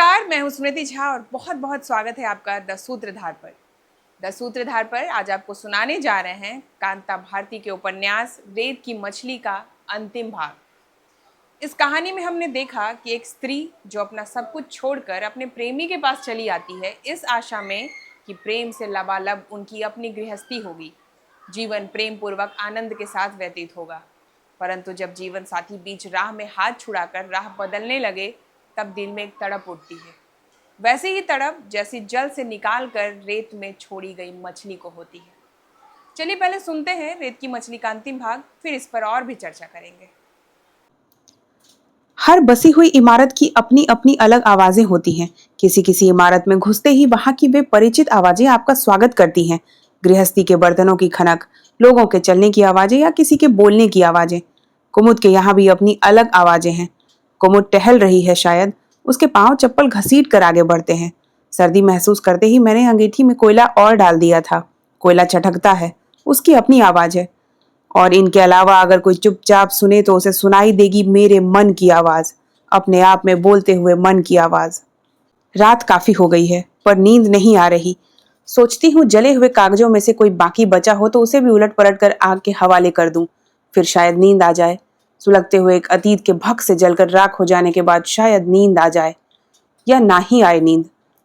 नमस्कार, मैं हूँ स्मृति झा और बहुत बहुत स्वागत है आपका द सूत्रधार पर। द सूत्रधार पर आज आपको सुनाने जा रहे हैं कांता भारती के उपन्यास रेत की मछली का अंतिम भाग। इस कहानी में हमने देखा कि एक स्त्री जो अपना सब कुछ छोड़कर अपने प्रेमी के पास चली आती है इस आशा में कि प्रेम से लबालब उनकी अपनी गृहस्थी होगी, जीवन प्रेम पूर्वक आनंद के साथ व्यतीत होगा। परंतु जब जीवन साथी बीच राह में हाथ छुड़ाकर राह बदलने लगे तब दिल में एक तड़प उठती है, वैसे ही तड़प जैसी जल से निकाल कर रेत में छोड़ी गई मछली को होती है। चलिए पहले सुनते हैं रेत की मछली का अंतिम भाग, फिर इस पर और भी चर्चा करेंगे। हर बसी हुई इमारत की अपनी अपनी अलग आवाजें होती हैं। किसी किसी इमारत में घुसते ही वहां की वे परिचित आवाजें आपका स्वागत करती हैं। गृहस्थी के बर्तनों की खनक, लोगों के चलने की आवाजें या किसी के बोलने की आवाजें। कुमुद के यहाँ भी अपनी अलग आवाजें हैं। कुमुद टहल रही है, शायद उसके पांव चप्पल घसीट कर आगे बढ़ते हैं। सर्दी महसूस करते ही मैंने अंगीठी में कोयला और डाल दिया था। कोयला चटकता है, उसकी अपनी आवाज है। और इनके अलावा अगर कोई चुपचाप सुने तो उसे सुनाई देगी मेरे मन की आवाज, अपने आप में बोलते हुए मन की आवाज। रात काफी हो गई है पर नींद नहीं आ रही। सोचती हूँ जले हुए कागजों में से कोई बाकी बचा हो तो उसे भी उलट पलट कर आग के हवाले कर दूं, फिर शायद नींद आ जाए। सुलगते हुए एक अतीत के भक से जलकर राख हो जाने के बाद शायद नींद आ जाए, या ना ही आए नींद।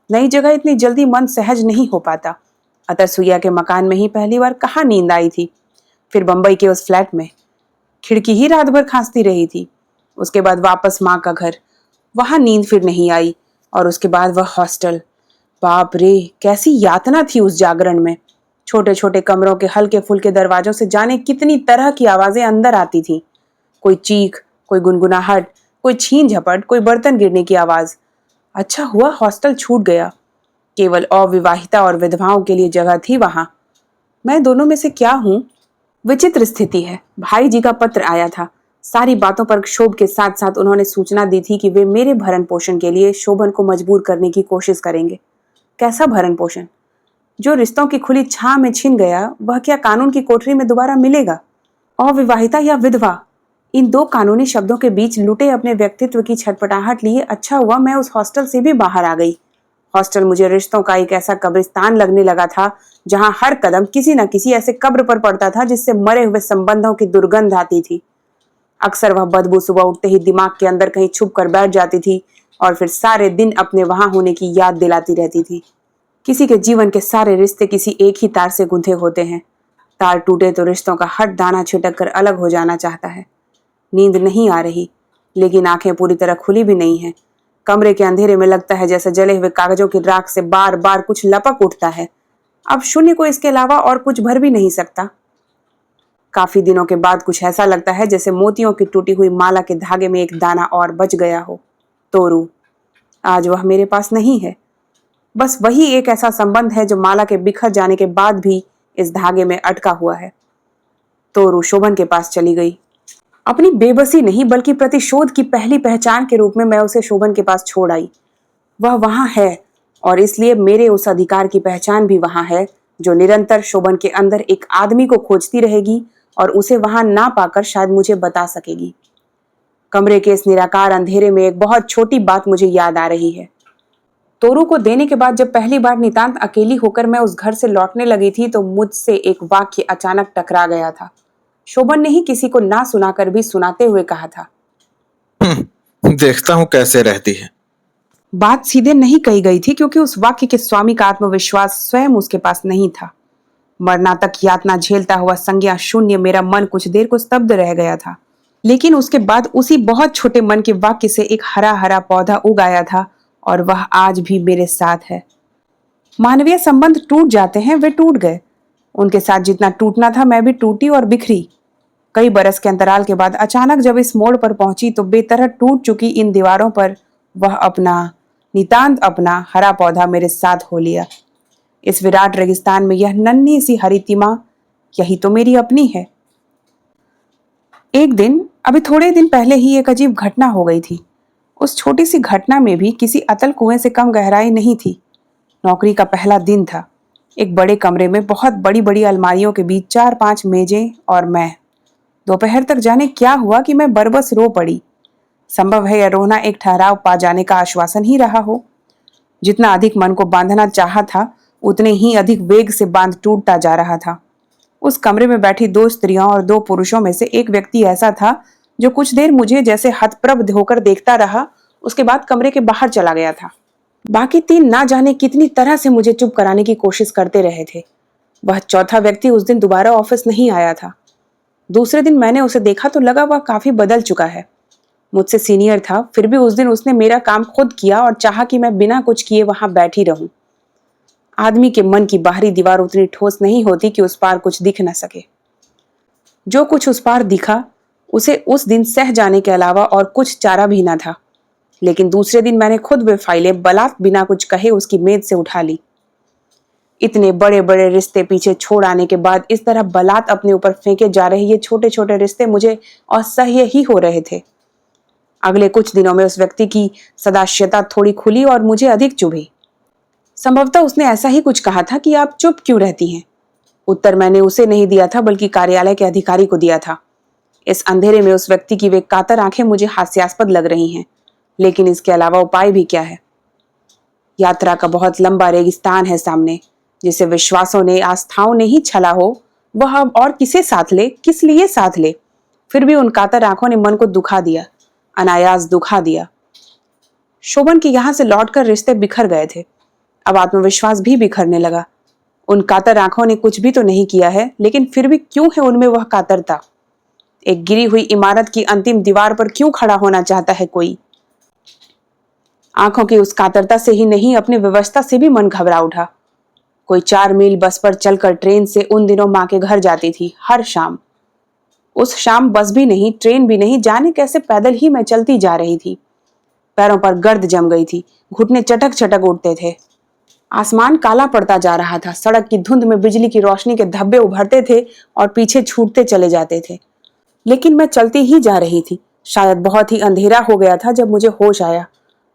नई जगह इतनी जल्दी मन सहज नहीं हो पाता। अतर सुइया के मकान में ही पहली बार कहाँ नींद आई थी, फिर बंबई के उस फ्लैट में खिड़की ही रात भर खांसती रही थी। उसके बाद वापस माँ का घर, वहां नींद फिर नहीं आई। और उसके बाद वह हॉस्टल, बाप रे कैसी यातना थी उस जागरण में। छोटे छोटे कमरों के हल्के फुल्के दरवाजों से जाने कितनी तरह की आवाजें अंदर आती थी। कोई चीख, कोई गुनगुनाहट, कोई छीन झपट, कोई बर्तन गिरने की आवाज। अच्छा हुआ हॉस्टल छूट गया। केवल अविवाहिता और विधवाओं के लिए जगह थी वहां। मैं दोनों में से क्या हूं? विचित्र स्थिति है। भाई जी का पत्र आया था। सारी बातों पर क्षोभ के साथ साथ उन्होंने सूचना दी थी कि वे मेरे भरण पोषण के लिए शोभन को मजबूर करने की कोशिश करेंगे। कैसा भरण पोषण? जो रिश्तों की खुली छां में छिन गया वह क्या कानून की कोठरी में दोबारा मिलेगा? अविवाहिता या विधवा, इन दो कानूनी शब्दों के बीच लुटे अपने व्यक्तित्व की छटपटाहट लिए अच्छा हुआ मैं उस हॉस्टल से भी बाहर आ गई। हॉस्टल मुझे रिश्तों का एक ऐसा कब्रिस्तान लगने लगा था जहां हर कदम किसी न किसी ऐसे कब्र पर पड़ता था जिससे मरे हुए संबंधों की दुर्गंध आती थी। अक्सर वह बदबू सुबह उठते ही दिमाग के अंदर कहीं छुप कर बैठ जाती थी और फिर सारे दिन अपने वहां होने की याद दिलाती रहती थी। किसी के जीवन के सारे रिश्ते किसी एक ही तार से गुंथे होते हैं। तार टूटे तो रिश्तों का हर दाना छिटक कर अलग हो जाना चाहता है। नींद नहीं आ रही, लेकिन आंखें पूरी तरह खुली भी नहीं है। कमरे के अंधेरे में लगता है जैसे जले हुए कागजों की राख से बार बार कुछ लपक उठता है। अब शून्य को इसके अलावा और कुछ भर भी नहीं सकता। काफी दिनों के बाद कुछ ऐसा लगता है जैसे मोतियों की टूटी हुई माला के धागे में एक दाना और बच गया हो। तोरू, आज वह मेरे पास नहीं है। बस वही एक ऐसा संबंध है जो माला के बिखर जाने के बाद भी इस धागे में अटका हुआ है। तोरू शोभन के पास चली गई। अपनी बेबसी नहीं बल्कि प्रतिशोध की पहली पहचान के रूप में मैं उसे शोभन के पास छोड़ आई। वह वहां है और इसलिए मेरे उस अधिकार की पहचान भी वहां है जो निरंतर शोभन के अंदर एक आदमी को खोजती रहेगी और उसे वहां ना पाकर शायद मुझे बता सकेगी। कमरे के इस निराकार अंधेरे में एक बहुत छोटी बात मुझे याद आ रही है। तोरू को देने के बाद जब पहली बार नितांत अकेली होकर मैं उस घर से लौटने लगी थी तो मुझसे एक वाक्य अचानक टकरा गया था। शोभन ने ही किसी को ना सुनाकर भी सुनाते हुए कहा था, देखता हूं कैसे रहती है। बात सीधे नहीं कही गई थी क्योंकि उस वाक्य के स्वामी का आत्मविश्वास स्वयं उसके पास नहीं था। मरना तक यातना झेलता हुआ संज्ञा शून्य मेरा मन कुछ देर को स्तब्ध रह गया था, लेकिन उसके बाद उसी बहुत छोटे मन के वाक्य से एक हरा हरा पौधा उग आया था और वह आज भी मेरे साथ है। मानवीय संबंध टूट जाते हैं, वे टूट गए। उनके साथ जितना टूटना था मैं भी टूटी और बिखरी। कई बरस के अंतराल के बाद अचानक जब इस मोड़ पर पहुंची तो बेतरह टूट चुकी इन दीवारों पर वह अपना नितांत अपना हरा पौधा मेरे साथ हो लिया। इस विराट रेगिस्तान में यह नन्ही सी हरितिमा, यही तो मेरी अपनी है। एक दिन, अभी थोड़े दिन पहले ही एक अजीब घटना हो गई थी। उस छोटी सी घटना में भी किसी अतल कुएं से कम गहराई नहीं थी। नौकरी का पहला दिन था। एक बड़े कमरे में बहुत बड़ी बड़ी अलमारियों के बीच 4-5 मेजें और मैं। दोपहर तक जाने क्या हुआ कि मैं बरबस रो पड़ी। संभव है यह रोना एक ठहराव पा जाने का आश्वासन ही रहा हो। जितना अधिक मन को बांधना चाहा था, उतने ही अधिक वेग से बांध टूटता जा रहा था। उस कमरे में बैठी 2 स्त्रियों और 2 पुरुषों में से एक व्यक्ति ऐसा था जो कुछ देर मुझे जैसे हतप्रभ होकर देखता रहा, उसके बाद कमरे के बाहर चला गया था। बाकी 3 ना जाने कितनी तरह से मुझे चुप कराने की कोशिश करते रहे थे। वह चौथा व्यक्ति उस दिन दोबारा ऑफिस नहीं आया था। दूसरे दिन मैंने उसे देखा तो लगा वह काफी बदल चुका है। मुझसे सीनियर था, फिर भी उस दिन उसने मेरा काम खुद किया और चाहा कि मैं बिना कुछ किए वहां बैठी रहूं। आदमी के मन की बाहरी दीवार उतनी ठोस नहीं होती कि उस पार कुछ दिख न सके। जो कुछ उस पार दिखा, उसे उस दिन सह जाने के अलावा और कुछ चारा भी न था। लेकिन दूसरे दिन मैंने खुद वे फाइलें बलात् बिना कुछ कहे उसकी मेज से उठा ली। इतने बड़े बड़े रिश्ते पीछे छोड़ आने के बाद इस तरह बलात् अपने ऊपर फेंके जा रहे ये छोटे छोटे रिश्ते मुझे असह्य ही हो रहे थे। अगले कुछ दिनों में उस व्यक्ति की सदास्यता थोड़ी खुली और मुझे अधिक चुभी। संभवतः उसने ऐसा ही कुछ कहा था कि आप चुप क्यों रहती हैं। उत्तर मैंने उसे नहीं दिया था बल्कि कार्यालय के अधिकारी को दिया था। इस अंधेरे में उस व्यक्ति की वे कातर आंखें मुझे हास्यास्पद लग रही हैं, लेकिन इसके अलावा उपाय भी क्या है। यात्रा का बहुत लंबा रेगिस्तान है सामने, जिसे विश्वासों ने आस्थाओं ने ही छला हो, वह अब और किसे साथ ले, किस लिए साथ ले। फिर भी उन कातर आंखों ने मन को दुखा दिया, अनायास दुखा दिया। शोभन के यहां से लौटकर रिश्ते बिखर गए थे। अब आत्मविश्वास भी बिखरने लगा। उन कातर आंखों ने कुछ भी तो नहीं किया है, लेकिन फिर भी क्यों है उनमें वह कातरता। एक गिरी हुई इमारत की अंतिम दीवार पर क्यों खड़ा होना चाहता है कोई। आंखों की उस कातरता से ही नहीं, अपनी व्यवस्था से भी मन घबरा उठा। कोई 4 मील बस पर चलकर ट्रेन से उन दिनों मां के घर जाती थी हर शाम। उस शाम बस भी नहीं, ट्रेन भी नहीं, जाने कैसे पैदल ही मैं चलती जा रही थी। पैरों पर गर्द जम गई थी, घुटने चटक चटक उठते थे। आसमान काला पड़ता जा रहा था, सड़क की धुंध में बिजली की रोशनी के धब्बे उभरते थे और पीछे छूटते चले जाते थे। लेकिन मैं चलती ही जा रही थी। शायद बहुत ही अंधेरा हो गया था जब मुझे होश आया।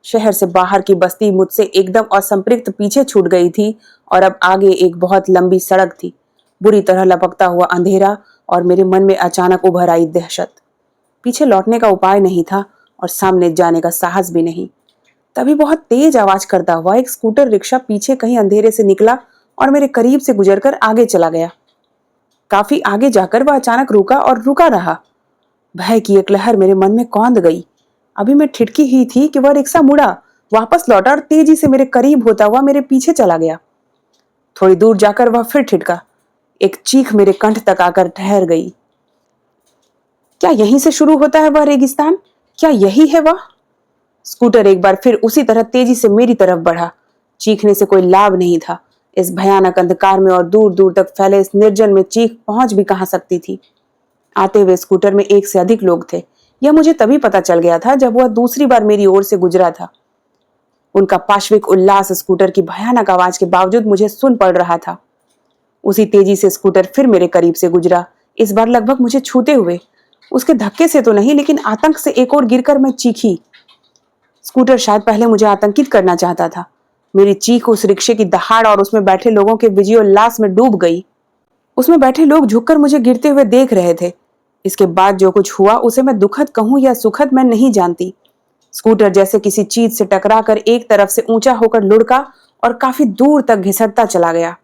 शहर से बाहर की बस्ती मुझसे एकदम असंपृक्त पीछे छूट गई थी और अब आगे एक बहुत लंबी सड़क थी, बुरी तरह लपकता हुआ अंधेरा, और मेरे मन में अचानक उभर आई दहशत। पीछे लौटने का उपाय नहीं था और सामने जाने का साहस भी नहीं। तभी बहुत तेज आवाज करता हुआ एक स्कूटर रिक्शा पीछे कहीं अंधेरे से निकला और मेरे करीब से गुजरकर आगे चला गया। काफी आगे जाकर वह अचानक रुका और रुका रहा। भय की एक लहर मेरे मन में कौंध गई। अभी मैं ठिठकी ही थी कि वह रिक्शा मुड़ा, वापस लौटा और तेजी से मेरे करीब होता हुआ मेरे पीछे चला गया। थोड़ी दूर जाकर वह फिर ठिठका। एक चीख मेरे कंठ तक आकर ठहर गई। क्या यहीं से शुरू होता है वह रेगिस्तान? क्या यही है वह? स्कूटर एक बार फिर उसी तरह तेजी से मेरी तरफ बढ़ा। चीखने से कोई लाभ नहीं था। इस भयानक अंधकार में और दूर दूर तक फैले इस निर्जन में चीख पहुंच भी कहां सकती थी। आते हुए स्कूटर में एक से अधिक लोग थे। यह मुझे तभी पता चल गया था जब वह दूसरी बार मेरी ओर से गुजरा था। उनका पाश्विक उल्लास स्कूटर की भयानक आवाज के बावजूद मुझे सुन पड़ रहा था। उसी तेजी से स्कूटर फिर मेरे करीब से गुजरा, इस बार लगभग मुझे छूते हुए। उसके धक्के से तो नहीं, लेकिन आतंक से एक और गिरकर मैं चीखी। स्कूटर शायद पहले मुझे आतंकित करना चाहता था। मेरी चीख उस रिक्शे की दहाड़ और उसमें बैठे लोगों के विजयोल्लास में डूब गई। उसमें बैठे लोग झुककर मुझे गिरते हुए देख रहे थे। इसके बाद जो कुछ हुआ उसे मैं दुखद कहूं या सुखद मैं नहीं जानती। स्कूटर जैसे किसी चीज से टकराकर एक तरफ से ऊंचा होकर लुढ़का और काफी दूर तक घिसटता चला गया।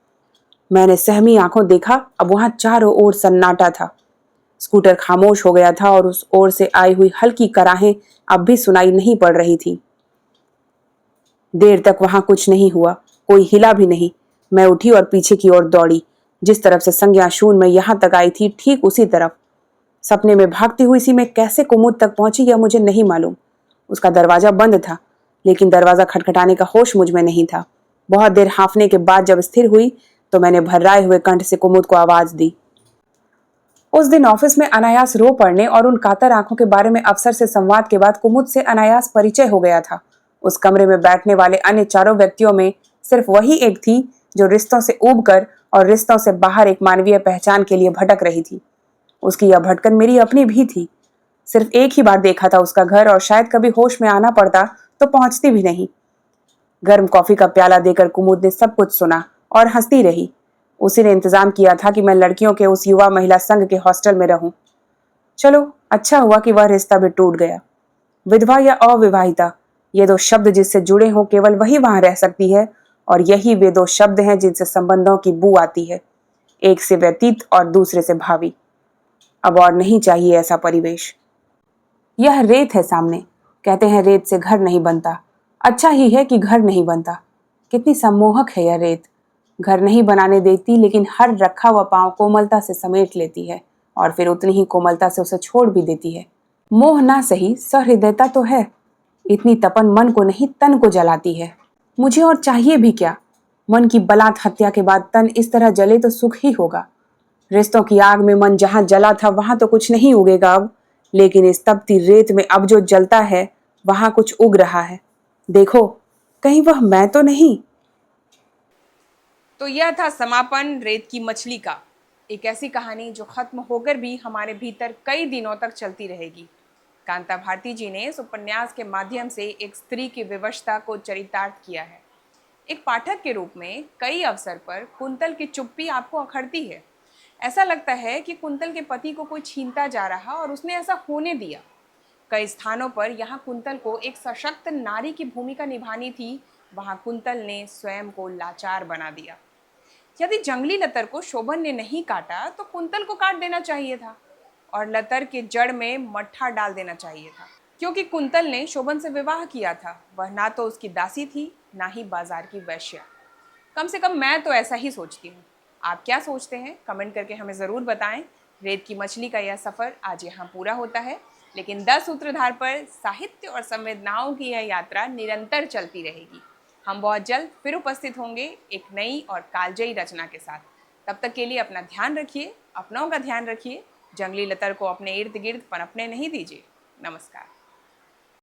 मैंने सहमी आंखों देखा, अब वहां चारों ओर सन्नाटा था। स्कूटर खामोश हो गया था और उस ओर से आई हुई हल्की कराहें अब भी सुनाई नहीं पड़ रही थी। देर तक वहां कुछ नहीं हुआ, कोई हिला भी नहीं। मैं उठी और पीछे की ओर दौड़ी। जिस तरफ से संज्ञा शून्य में यहां तक आई थी, ठीक उसी तरफ। सपने में भागती हुई सी मैं कैसे कुमुद तक पहुंची यह मुझे नहीं मालूम। उसका दरवाजा बंद था, लेकिन दरवाजा खटखटाने का होश मुझ में नहीं था। बहुत देर हांफने के बाद जब स्थिर हुई तो मैंने भर्राए हुए कंठ से कुमुद को आवाज दी। उस दिन ऑफिस में अनायास रो पड़ने और उन कातर आंखों के बारे में अफसर से संवाद के बाद कुमुद से अनायास परिचय हो गया था। उस कमरे में बैठने वाले अन्य चारों व्यक्तियों में सिर्फ वही एक थी जो रिश्तों से ऊबकर और रिश्तों से बाहर एक मानवीय पहचान के लिए भटक रही थी। उसकी यह भटकन मेरी अपनी भी थी। सिर्फ एक ही बार देखा था उसका घर और शायद कभी होश में आना पड़ता तो पहुंचती भी नहीं। गर्म कॉफी का प्याला देकर कुमुद ने सब कुछ सुना और हंसती रही। उसी ने इंतजाम किया था कि मैं लड़कियों के उस युवा महिला संघ के हॉस्टल में रहूं। चलो, अच्छा हुआ कि वह रिश्ता भी टूट गया। विधवा या अविवाहिता, ये दो शब्द जिससे जुड़े हों केवल वही वहां रह सकती है, और यही वे दो शब्द हैं जिनसे संबंधों की बू आती है, एक से व्यतीत और दूसरे से भावी। अब और नहीं चाहिए ऐसा परिवेश। यह रेत है सामने, कहते हैं रेत से घर नहीं बनता। अच्छा ही है कि घर नहीं बनता। कितनी सम्मोहक है यह रेत। घर नहीं बनाने देती, लेकिन हर रखा हुआ पांव कोमलता से समेट लेती है और फिर उतनी ही कोमलता से उसे छोड़ भी देती है। मोह ना सही, सहृदयता तो है। इतनी तपन मन को नहीं तन को जलाती है। मुझे और चाहिए भी क्या। मन की बलात् हत्या के बाद तन इस तरह जले तो सुख ही होगा। रिश्तों की आग में मन जहां जला था वहां तो कुछ नहीं उगेगा अब, लेकिन इस तपती रेत में अब जो जलता है वहां कुछ उग रहा है। देखो, कहीं वह मैं तो नहीं। तो यह था समापन रेत की मछली का, एक ऐसी कहानी जो खत्म होकर भी हमारे भीतर कई दिनों तक चलती रहेगी। कांता भारती जी ने इस उपन्यास के माध्यम से एक स्त्री की विवशता को चरितार्थ किया है। एक पाठक के रूप में कई अवसर पर कुंतल की चुप्पी आपको अखरती है। ऐसा लगता है कि कुंतल के पति को कोई छीनता जा रहा और उसने ऐसा होने दिया। कई स्थानों पर यहाँ कुंतल को एक सशक्त नारी की भूमिका निभानी थी, वहाँ कुंतल ने स्वयं को लाचार बना दिया। यदि जंगली लतर को शोभन ने नहीं काटा तो कुंतल को काट देना चाहिए था और लतर के जड़ में मट्ठा डाल देना चाहिए था, क्योंकि कुंतल ने शोभन से विवाह किया था। वह ना तो उसकी दासी थी, ना ही बाजार की वैश्या। कम से कम मैं तो ऐसा ही सोचती हूँ। आप क्या सोचते हैं कमेंट करके हमें ज़रूर बताएं। रेत की मछली का यह सफ़र आज यहाँ पूरा होता है, लेकिन 10 सूत्रधार पर साहित्य और संवेदनाओं की यह यात्रा निरंतर चलती रहेगी। हम बहुत जल्द फिर उपस्थित होंगे एक नई और कालजयी रचना के साथ। तब तक के लिए अपना ध्यान रखिए, अपनों का ध्यान रखिए। जंगली लतर को अपने इर्द गिर्द पनपने नहीं दीजिए। नमस्कार।